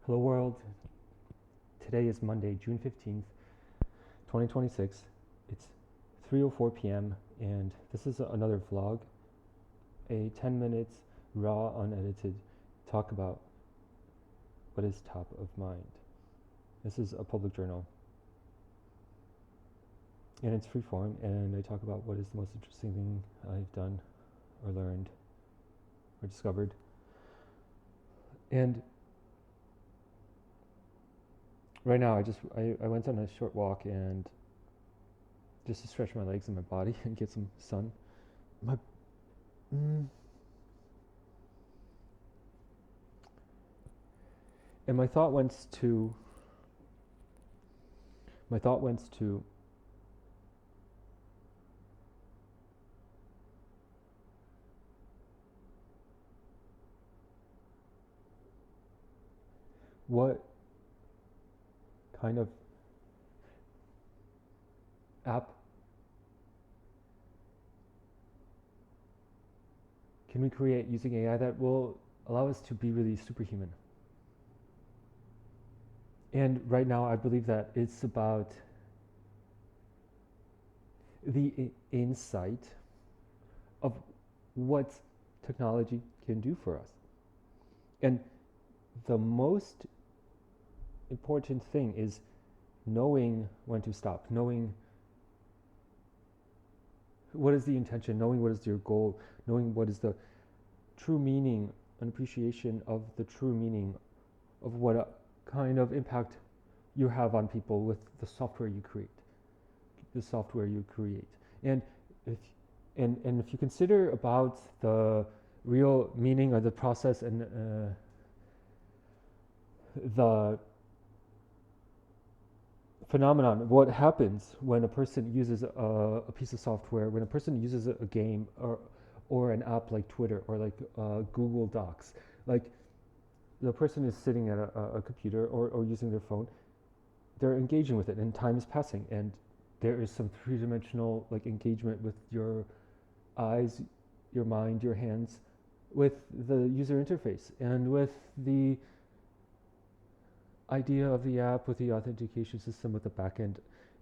Hello world, today is Monday, June 15th, 2026. It's 3:04 p.m. and this is another vlog, a 10 minutes raw, unedited talk about what is top of mind. This is a public journal and it's free form, and I talk about what is the most interesting thing I've done or learned or discovered. And right now I went on a short walk and just to stretch my legs and my body and get some sun. And my thought went to what kind of app can we create using AI that will allow us to be really superhuman? And right now I believe that it's about the insight of what technology can do for us. And the most important thing is knowing when to stop, knowing what is the intention, knowing what is your goal, knowing what is the true meaning, an appreciation of the true meaning of what kind of impact you have on people with the software you create. And if you consider about the real meaning of the process and the phenomenon, what happens when a person uses a piece of software, when a person uses a game or an app like Twitter or like Google Docs, like the person is sitting at a computer or using their phone, they're engaging with it and time is passing, and there is some three-dimensional like engagement with your eyes, your mind, your hands, with the user interface and with the idea of the app, with the authentication system, with the backend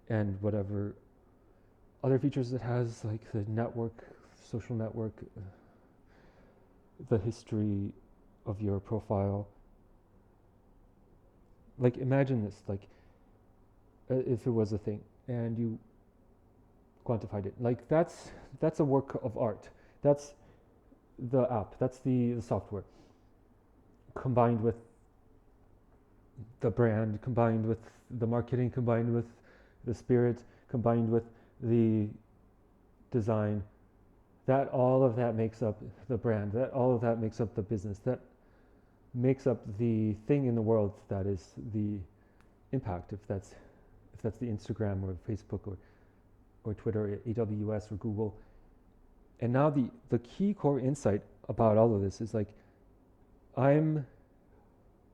and whatever other features it has, like the network, social network, the history of your profile. Like imagine this, like if it was a thing and you quantified it, like that's a work of art. That's the app, that's the software, combined with the brand, combined with the marketing, combined with the spirit, combined with the design, that all of that makes up the brand, that all of that makes up the business, that makes up the thing in the world that is the impact, if that's the Instagram or Facebook or Twitter or AWS or Google. And now the key core insight about all of this is like I'm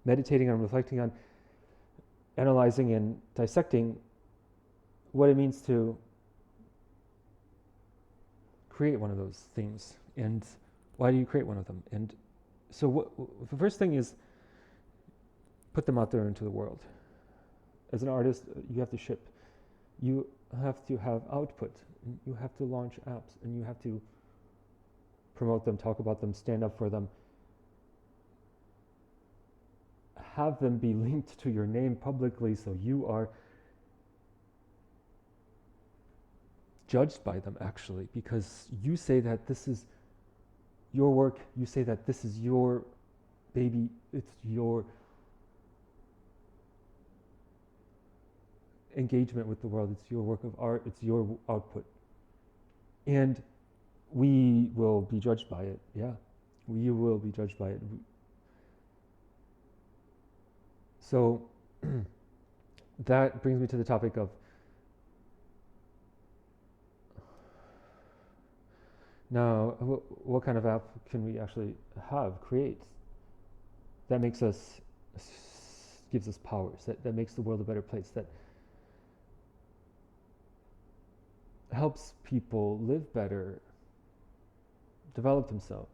meditating on, reflecting on, analyzing and dissecting what it means to create one of those things, and why do you create one of them. And so the first thing is put them out there into the world. As an artist, you have to ship, you have to have output, and you have to launch apps, and you have to promote them, talk about them, stand up for them, have them be linked to your name publicly so you are judged by them, actually, because you say that this is your work, you say that this is your baby, it's your engagement with the world, it's your work of art, it's your output. And we will be judged by it, yeah. We will be judged by it. So that brings me to the topic of now, what kind of app can we actually create that makes us, gives us powers, that makes the world a better place, that helps people live better, develop themselves,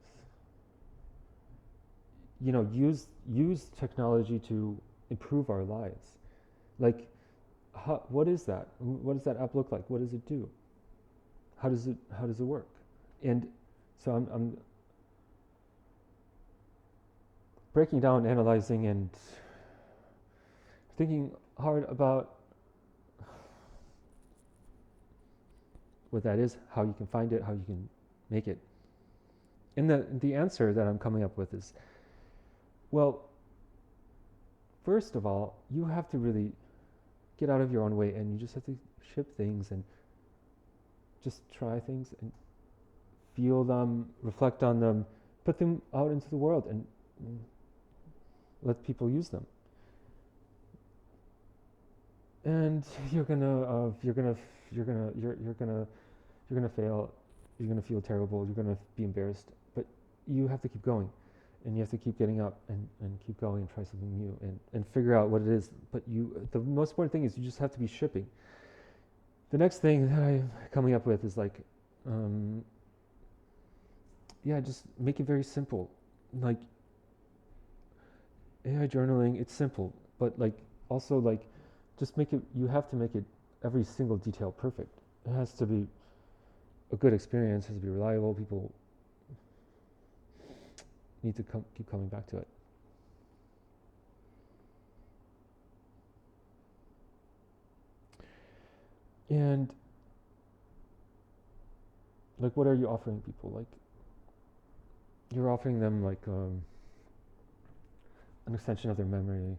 use technology to improve our lives. Like, what is that? What does that app look like? What does it do? How does it work? And so I'm breaking down, analyzing, and thinking hard about what that is, how you can find it, how you can make it. And the answer that I'm coming up with is, well, first of all, you have to really get out of your own way, and you just have to ship things and just try things and feel them, reflect on them, put them out into the world, and let people use them. And you're gonna fail. You're gonna feel terrible. You're gonna be embarrassed. But you have to keep going, and you have to keep getting up and keep going and try something new and figure out what it is. But the most important thing is you just have to be shipping. The next thing that I'm coming up with is like, just make it very simple. Like AI journaling, it's simple, but like also like just make it. You have to make it every single detail perfect. It has to be a good experience. It has to be reliable. People need to keep coming back to it. And like, what are you offering people? Like, you're offering them like an extension of their memory.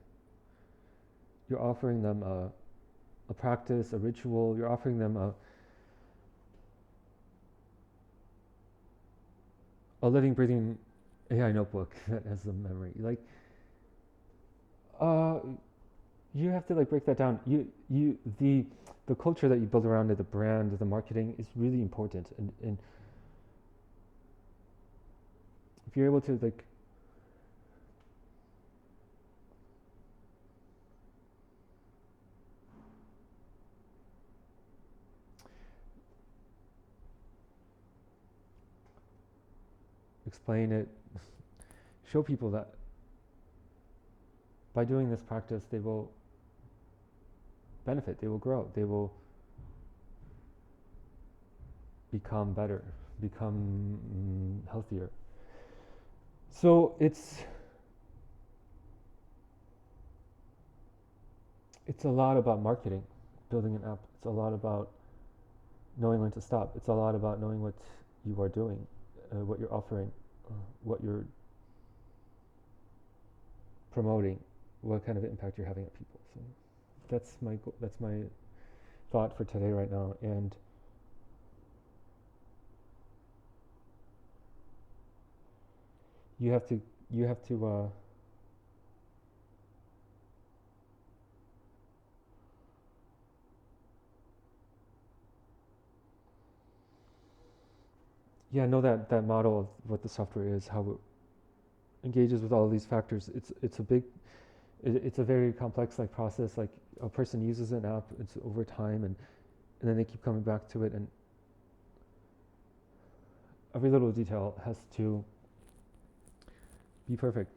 You're offering them a practice, a ritual. You're offering them a living, breathing AI notebook that has the memory. Like, you have to like break that down. The culture that you build around it, the brand, the marketing is really important. And if you're able to like explain it, show people that by doing this practice, they will benefit, they will grow, they will become better, become healthier. So it's a lot about marketing, building an app. It's a lot about knowing when to stop. It's a lot about knowing what you are doing, what you're offering, what you're promoting, what kind of impact you're having at people. So that's my thought for today right now. And you have to know that model of what the software is, how it engages with all of these factors. It's a very complex like process. Like, a person uses an app, it's over time, and then they keep coming back to it, and every little detail has to be perfect.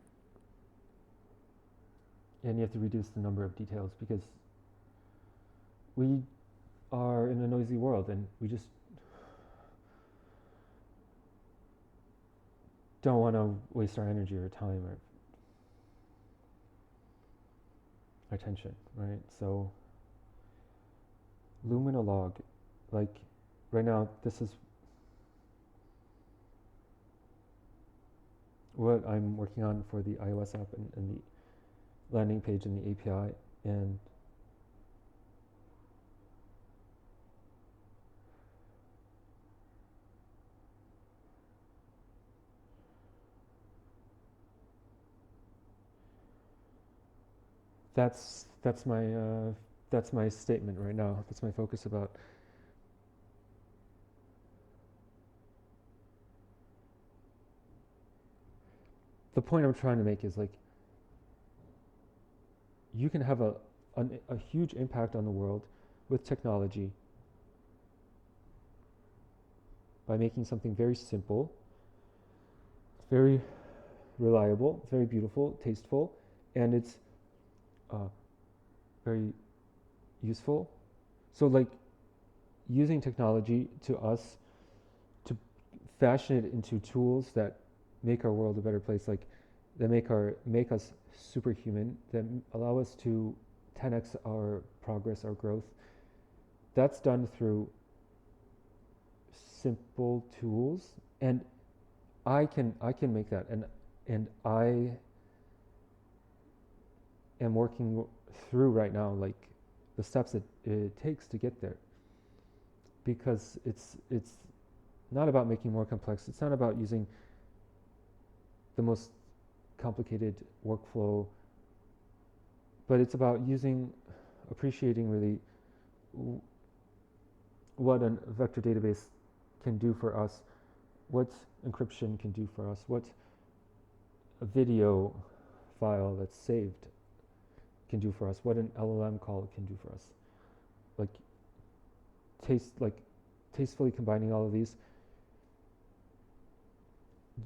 And you have to reduce the number of details, because we are in a noisy world, and we just don't want to waste our energy or time or attention, right? So Lumina log, like right now, this is what I'm working on for the iOS app and the landing page and the API. And that's my statement right now. That's my focus about. The point I'm trying to make is like, you can have a huge impact on the world with technology by making something very simple, very reliable, very beautiful, tasteful, and it's uh, very useful. So like using technology to us to fashion it into tools that make our world a better place, like that make us superhuman, that allow us to 10x our progress, our growth. That's done through simple tools, and I can make that, and I am working through right now, like the steps it takes to get there, because it's not about making more complex. It's not about using the most complicated workflow, but it's about appreciating really what a vector database can do for us, what encryption can do for us, what a video file that's saved can do for us, what an LLM call can do for us. Like tastefully combining all of these,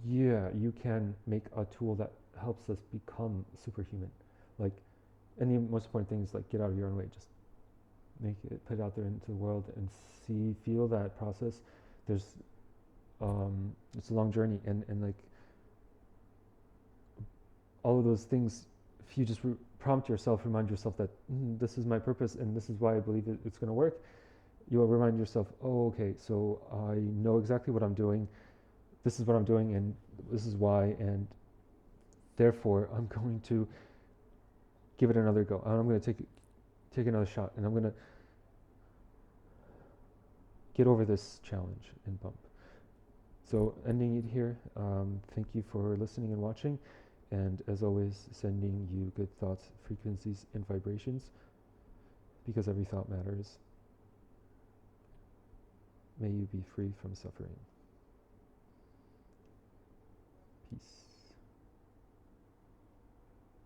yeah, you can make a tool that helps us become superhuman. Like, and the most important thing is like get out of your own way. Just put it out there into the world and feel that process. There's, it's a long journey, and like all of those things, if you just prompt yourself, remind yourself that this is my purpose and this is why I believe it's going to work. You'll remind yourself, oh, okay, so I know exactly what I'm doing. This is what I'm doing, and this is why, and therefore I'm going to give it another go. And I'm going to take another shot, and I'm going to get over this challenge and bump. So ending it here. Thank you for listening and watching, and as always, sending you good thoughts, frequencies, and vibrations, because every thought matters. May you be free from suffering. Peace.